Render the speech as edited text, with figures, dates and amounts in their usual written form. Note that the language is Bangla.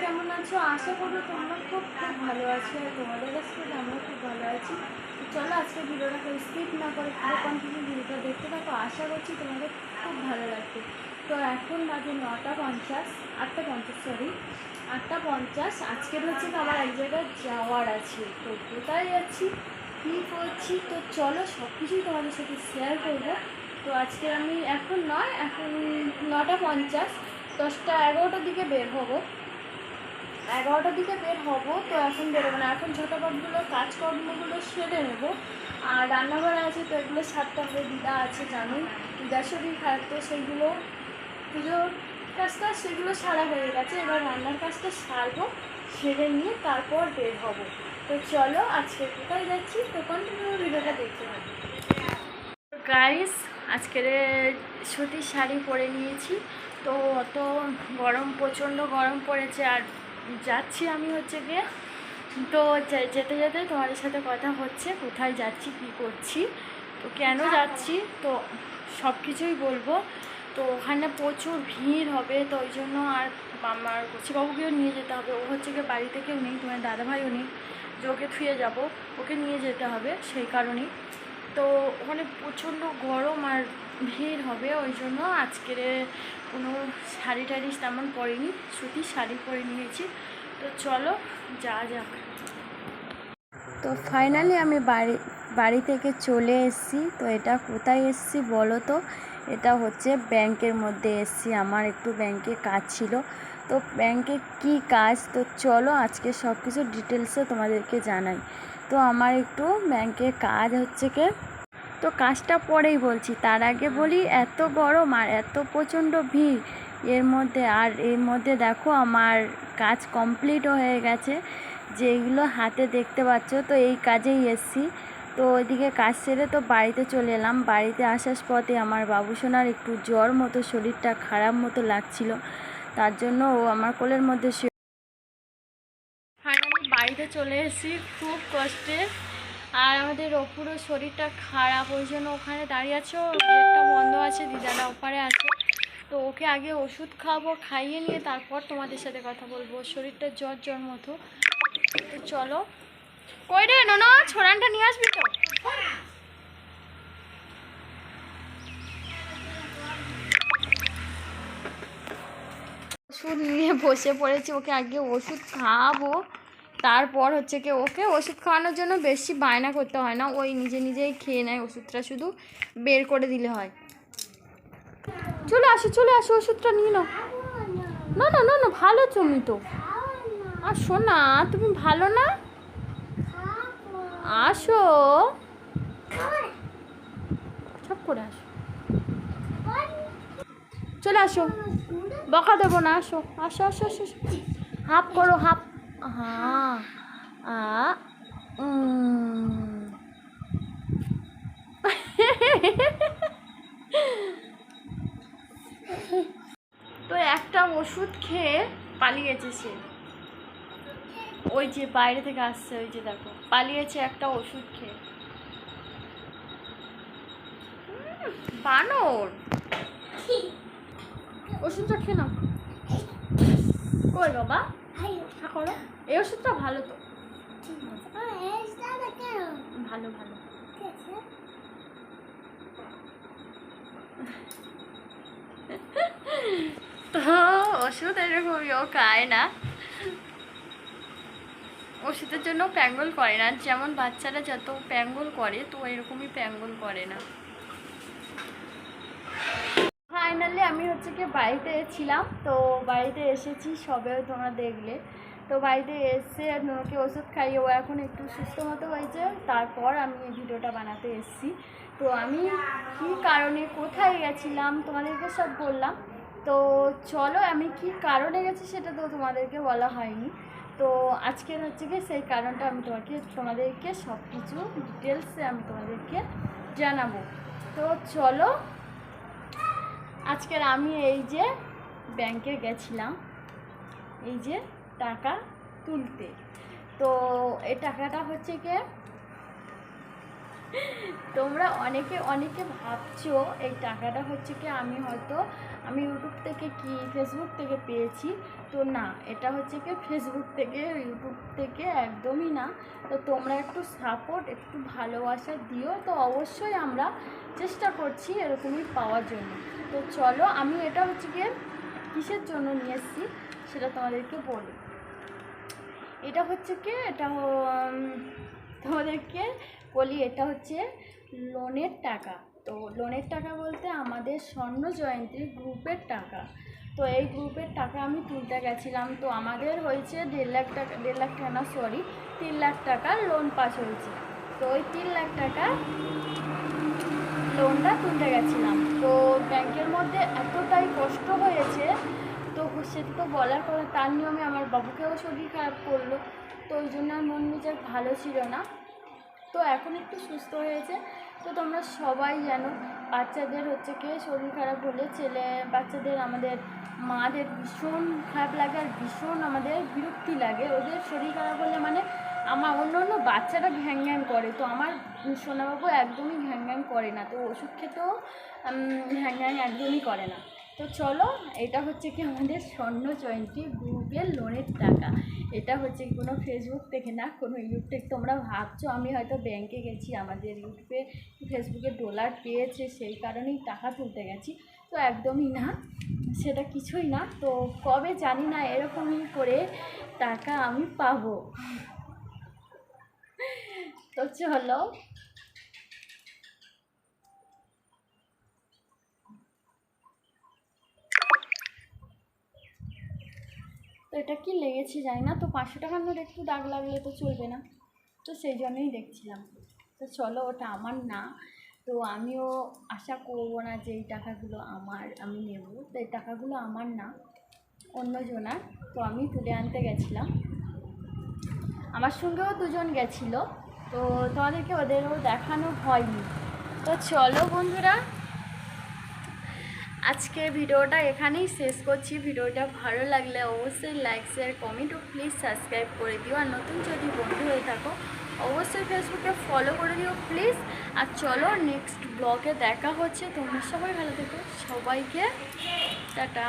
কেমন আছো? আশা করবো তোমরা খুব ভালো আছো আর তোমাদের কাছে আমরা খুব ভালো আছি। তো চলো আজকে ভিডিওটাকে স্কিপ না করে পুরো কন্টিনিউ ভিডিওটা দেখতে থাকো। আশা করছি তোমাদের খুব ভালো লাগবে। তো এখন বাজে 9:50, 8:50 সরি, 8:50। আজকের হচ্ছে আমার এক জায়গায় যাওয়ার আছে। তো কোথায় যাচ্ছি, কী করছি, তো চলো সব কিছুই তোমাদের সাথে শেয়ার করবো। তো আজকে আমি এখন নয়, এখন 9:50, 10টা 11টার দিকে বের হবো। 11টার দিকে বের হবো। তো এখন বেরোবো না, এখন ছোটোপাটগুলো কাজকর্মগুলো সেরে নেবো। আর রান্নাঘরে আছে, তো এগুলো সারতে হবে। দিদা আছে জানোই, দিদার শরীর খারাপ, তো সেইগুলো পুজোর কাজটা সেগুলো সারা হয়ে গেছে। এবার রান্নার কাজটা সারবো, সেরে নিয়ে তারপর বের হবো। তো চলো আজকে কোথায় যাচ্ছি, তো কন্টিনিউ ভিডিওটা দেখতে পাবো। গাইস, আজকের সুতির শাড়ি পরে নিয়েছি। তো অত গরম, প্রচণ্ড গরম পড়েছে। আর যাচ্ছি আমি হচ্ছে গিয়ে, তো যেতে যেতে তোমাদের সাথে কথা হচ্ছে কোথায় যাচ্ছি, কি করছি, তো কেন যাচ্ছি, তো সব কিছুই বলবো। তো ওখানে প্রচুর ভিড় হবে, তো ওই জন্য আর আমার কচিবাবুকেও নিয়ে যেতে হবে। ও হচ্ছে গিয়ে বাড়িতে কেউ নেই, তোমার দাদাভাইও নেই যে ওকে থুয়ে যাবো, ওকে নিয়ে যেতে হবে সেই কারণেই। তো ওখানে প্রচণ্ড গরম আর ভিড় হবে, ওই জন্য আজকের কোনো শাড়ি টাড়ি তেমন পরিনি, সুতির শাড়ি পরে নিয়েছি। তো চলো যা যাক। তো ফাইনালি আমি বাড়ি থেকে চলে এসেছি। তো এটা কোথায় এসেছি বলো তো? এটা হচ্ছে ব্যাংকের মধ্যে এসেছি, আমার একটু ব্যাংকে কাজ ছিল। তো ব্যাংকে কি কাজ, তো চলো আজকে সব কিছু ডিটেলসে তোমাদেরকে জানাই। তো আমার একটু ব্যাংকে কাজ হচ্ছে কি, তো কাজটা পরেই বলছি, তার আগে বলি এত গরম আর এত প্রচণ্ড ভিড় এর মধ্যে। আর এর মধ্যে দেখো আমার কাজ কমপ্লিটও হয়ে গেছে, যেগুলো হাতে দেখতে পাচ্ছ। তো এই কাজেই এসছি। তো ওইদিকে কাজ সেরে তো বাড়িতে চলে এলাম। বাড়িতে আসার পথে আমার বাবুসোনার একটু জ্বর মতো, শরীরটা খারাপ মতো লাগছিল, তার জন্য ও আমার কোলের মধ্যে ফাইনালি বাড়িতে চলে এসেছি খুব কষ্টে। আর আমাদের অপুরও শরীরটা খারাপ, ওই জন্য ওখানে দাঁড়িয়ে আছে, গেটটা বন্ধ আছে, দিদারা ওপারে আছে। তো ওকে আগে ওষুধ খাওয়াবো, খাইয়ে নিয়ে তারপর তোমাদের সাথে কথা বলবো। শরীরটা জ্বর জ্বর মতো। তো চলো। কই রে ননো, ছোড়ানটা নিয়ে আসবি তো? ওষুধ নিয়ে বসে পড়েছি, ওকে আগে ওষুধ খাওয়াবো, তারপর হচ্ছে কি ওকে ওষুধ খাওয়ানোর জন্য বেশি বায়না করতে হয় না, ওই নিজে নিজেই খেয়ে নেয় ওষুধটা, শুধু বের করে দিলে হয়। চলে আসো চলে আসো, ওষুধটা নিয়ে নাও। না না না না, ভালো তুমি তো। আসো না, তুমি ভালো না, আসো, সব করে আসো, চলে আসো, বকা দেবো না, আসো আসো আসো আসো, হাফ করো হাফ। হ্যাঁ আ তো একটা ওষুধ খেয়ে পালিয়েছে সে, ওই যে বাইরে থেকে আসছে, ওই যে দেখো পালিয়েছে একটা ওষুধ খেয়ে। বানর, ওষুধটা খেয়ে নাও। কই বাবা, করো, এই ওষুধটা ভালো তো, ভালো ভালো। তো ওষুধ এরকমই, ও খায় না, ওষুধের জন্য প্যাঙ্গল করে না, যেমন বাচ্চারা যত প্যাঙ্গল করে, তো এরকমই প্যাঙ্গল করে না। ফাইনালি আমি হচ্ছে কি বাড়িতে ছিলাম, তো বাড়িতে এসেছি সবে, তোমরা দেখলে। তো বাড়িতে এসে ওকে ওষুধ খাইয়ে ও এখন একটু সুস্থ মতো হয়েছে, তারপর আমি এই ভিডিওটা বানাতে এসেছি। তো আমি কী কারণে কোথায় গেছিলাম তোমাদেরকে সব বললাম। তো চলো, আমি কি কারণে গেছি সেটা তো তোমাদেরকে বলা হয়নি। তো আজকের হচ্ছে কি সেই কারণটা আমি তোমাদেরকে সব কিছু ডিটেলসে আমি তোমাদেরকে জানাবো। তো চলো, আজকের আমি এই যে ব্যাংকে গেছিলাম, এই যে টাকা তুলতে। তো এই টাকাটা হচ্ছে কি, তোমরা অনেকে অনেকে ভাবছো এই টাকাটা হচ্ছে কি আমি হয়তো আমি ইউটিউব থেকে কি ফেসবুক থেকে পেয়েছি, তো না, এটা হচ্ছে কি ফেসবুক থেকে, ইউটিউব থেকে একদমই না। তো তোমরা একটু সাপোর্ট, একটু ভালোবাসা দিও, তো অবশ্যই আমরা চেষ্টা করছি এরকমই পাওয়ার জন্য। তো চলো, আমি এটা হচ্ছে গিয়ে কিসের জন্য নিয়ে এসেছি সেটা তোমাদেরকে বলি। এটা হচ্ছে কি, এটা তোমাদেরকে বলি, এটা হচ্ছে লোনের টাকা। তো লোনের টাকা বলতে আমাদের স্বর্ণ জয়ন্তী গ্রুপের টাকা। তো এই গ্রুপের টাকা আমি তুলতে গেছিলাম, তো আমাদের হয়েছে 1.5 লাখ টাকা, 1.5 লাখ টাকা না, সরি, 3 লাখ টাকার লোন পাস হয়েছে। তো ওই 3 লাখ টাকা লোনটা তুলতে গেছিলাম। তো ব্যাংকের মধ্যে এতটাই কষ্ট হয়েছে, তো সেটা তো বলার কথা। তার নিয়মে আমার বাবুকেও শরীর খারাপ করলো, তো ওই জন্য আর মন মেজাজ ভালো ছিল না। তো এখন একটু সুস্থ হয়েছে। তো তোমরা সবাই জানো, বাচ্চাদের হচ্ছে কি শরীর খারাপ হলে বাচ্চাদের, আমাদের মাদের ভীষণ খারাপ লাগে আর ভীষণ আমাদের বিরক্তি লাগে। ওদের শরীর খারাপ হলে মানে আমার অন্য বাচ্চারা ঘ্যাং ঘ্যাং করে, তো আমার সোনাবাবু একদমই ঘ্যাং ঘ্যাং করে না, তো ওষুধ খেতেও ঘ্যাং ঘ্যাং একদমই করে না। তো চলো, এটা হচ্ছে কি আমাদের স্বর্ণ জয়ন্তী গ্রুপের লোনের টাকা। এটা হচ্ছে কোনো ফেসবুক থেকে না, কোনো ইউটিউব থেকে। তোমরা ভাবছো আমি হয়তো ব্যাংকে গেছি, আমাদের ইউটিউবে ফেসবুকে ডলার পেয়েছে সেই কারণেই টাকা তুলতে গেছি, তো একদমই না, সেটা কিছুই না। তো কবে জানি না এরকমই করে টাকা আমি পাবো। তো চলো, তো এটা কি লেগেছে জানি না। তো 500 টাকার নোট একটু দাগ লাগলে তো চলবে না, তো সেই জন্যই দেখছিলাম। তো চলো, ওটা আমার না, তো আমিও আশা করবো না যে এই টাকাগুলো আমি নেব। তো এই টাকাগুলো আমার না, অন্যজনার। তো আমি তুলে আনতে গেছিলাম, আমার সঙ্গেও 2জন গেছিলো, তো তোমাদেরকে ওদেরও দেখানো হয়নি। তো চলো বন্ধুরা, আজকে ভিডিওটা এখানেই শেষ করছি। ভিডিওটা ভালো লাগলে অবশ্যই লাইক, শেয়ার, কমেন্ট ও প্লিজ সাবস্ক্রাইব করে দিও। আর নতুন যদি বন্ধু হয়ে থাকো অবশ্যই ফেসবুকে ফলো করে দিও প্লিজ। আর চলো, নেক্সট ব্লগে দেখা হচ্ছে। তোমরা সবাই ভালো থেকো, সবাইকে টাটা।